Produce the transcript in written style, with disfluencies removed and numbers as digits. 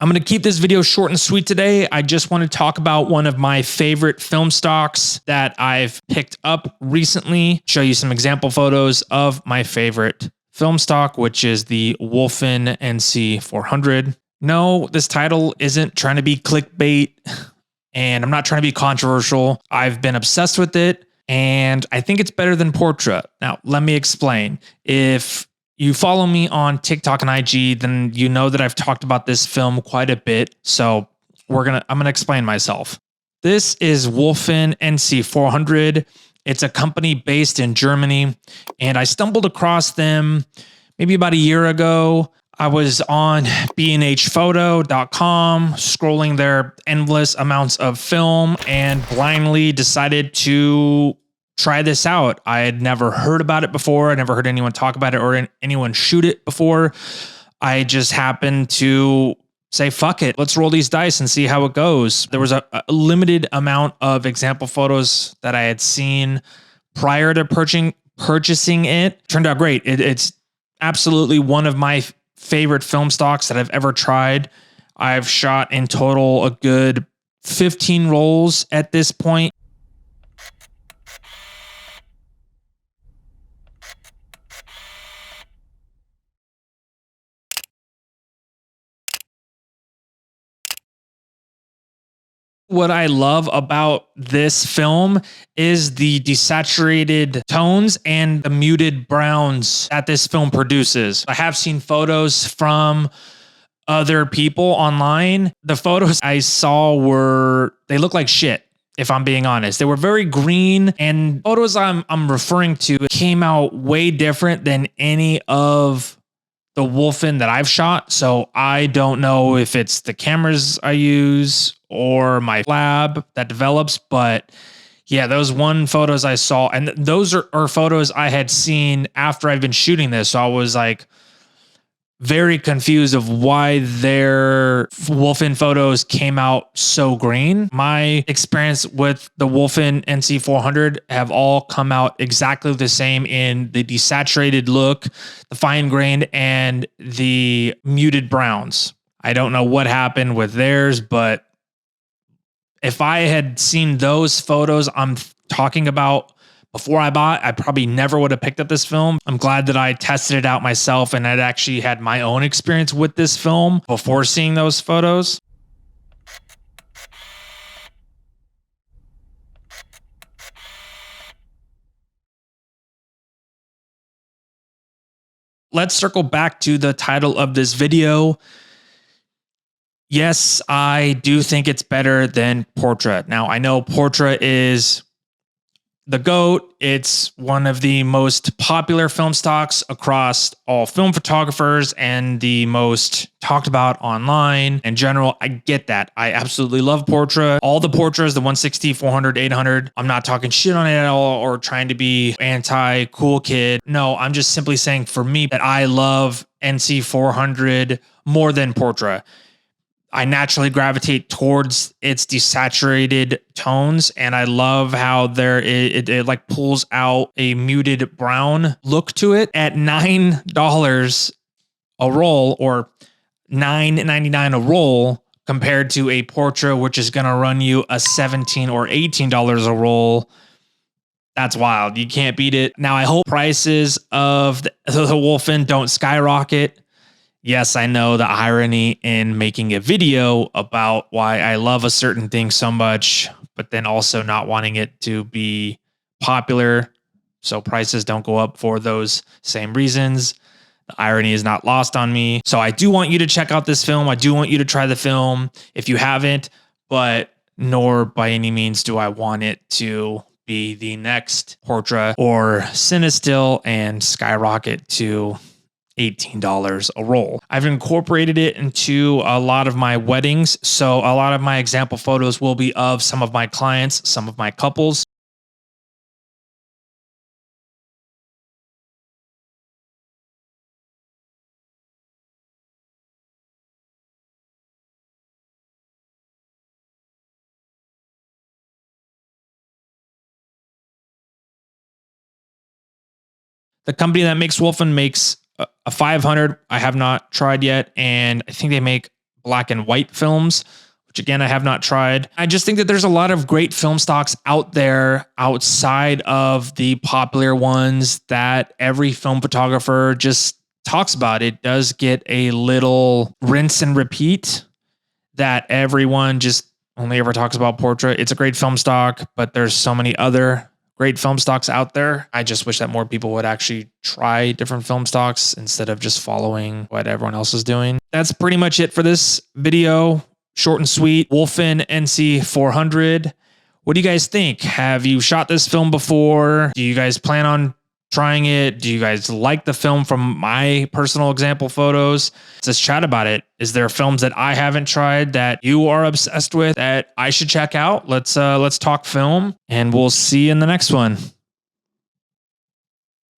I'm going to keep this video short and sweet today. I just want to talk about one of my favorite film stocks that I've picked up recently, show you some example photos of my favorite film stock, which is the Wolfen NC400. No, this title isn't trying to be clickbait, and I'm not trying to be controversial. I've been obsessed with it, and I think it's better than Portra. Now, let me explain. If you follow me on TikTok and IG, then you know that I've talked about this film quite a bit. So I'm gonna explain myself. This is Wolfen NC400. It's a company based in Germany, and I stumbled across them maybe about a year ago. I was on bnhphoto.com scrolling their endless amounts of film and blindly decided to try this out. I had never heard about it before. I never heard anyone talk about it or anyone shoot it before. I just happened to say, fuck it, let's roll these dice and see how it goes. There was a limited amount of example photos that I had seen prior to purchasing it. Turned out great. It's absolutely one of my favorite film stocks that I've ever tried. I've shot in total a good 15 rolls at this point. What I love about this film is the desaturated tones and the muted browns that this film produces. I have seen photos from other people online. The photos I saw they look like shit, if I'm being honest. They were very green, and photos I'm referring to came out way different than any of the Wolfen that I've shot. So I don't know if it's the cameras I use or my lab that develops, but yeah, those one photos I saw, and those are photos I had seen after I've been shooting this. So I was like very confused of why their Wolfen photos came out so green. My experience with the Wolfen NC400 have all come out exactly the same in the desaturated look, the fine grained, and the muted browns. I don't know what happened with theirs, but if I had seen those photos I'm talking about before I bought, I probably never would have picked up this film. I'm glad that I tested it out myself and I'd actually had my own experience with this film before seeing those photos. Let's circle back to the title of this video. Yes, I do think it's better than Portra. Now, I know Portra is the GOAT. It's one of the most popular film stocks across all film photographers and the most talked about online in general. I get that. I absolutely love Portra. All the Portras, the 160, 400, 800. I'm not talking shit on it at all or trying to be anti-cool kid. No, I'm just simply saying for me that I love NC400 more than Portra. I naturally gravitate towards its desaturated tones, and I love how it like pulls out a muted brown look to it at $9 a roll or $9.99 a roll compared to a Portra, which is going to run you a $17 or $18 a roll. That's wild. You can't beat it. Now, I hope prices of the Wolfen don't skyrocket. Yes, I know the irony in making a video about why I love a certain thing so much, but then also not wanting it to be popular, so prices don't go up for those same reasons. The irony is not lost on me. So I do want you to check out this film. I do want you to try the film if you haven't, but nor by any means do I want it to be the next Portra or Cinestill and skyrocket to $18 a roll. I've incorporated it into a lot of my weddings. So a lot of my example photos will be of some of my clients, some of my couples. The company that makes Wolfen makes a 500. I have not tried yet. And I think they make black and white films, which again, I have not tried. I just think that there's a lot of great film stocks out there outside of the popular ones that every film photographer just talks about. It does get a little rinse and repeat that everyone just only ever talks about Portra. It's a great film stock, but there's so many other great film stocks out there. I just wish that more people would actually try different film stocks instead of just following what everyone else is doing. That's pretty much it for this video. Short and sweet. Wolfen NC400. What do you guys think? Have you shot this film before? Do you guys plan on trying it? Do you guys like the film from my personal example photos? Let's chat about it. Is there films that I haven't tried that you are obsessed with that I should check out? Let's talk film, and we'll see you in the next one.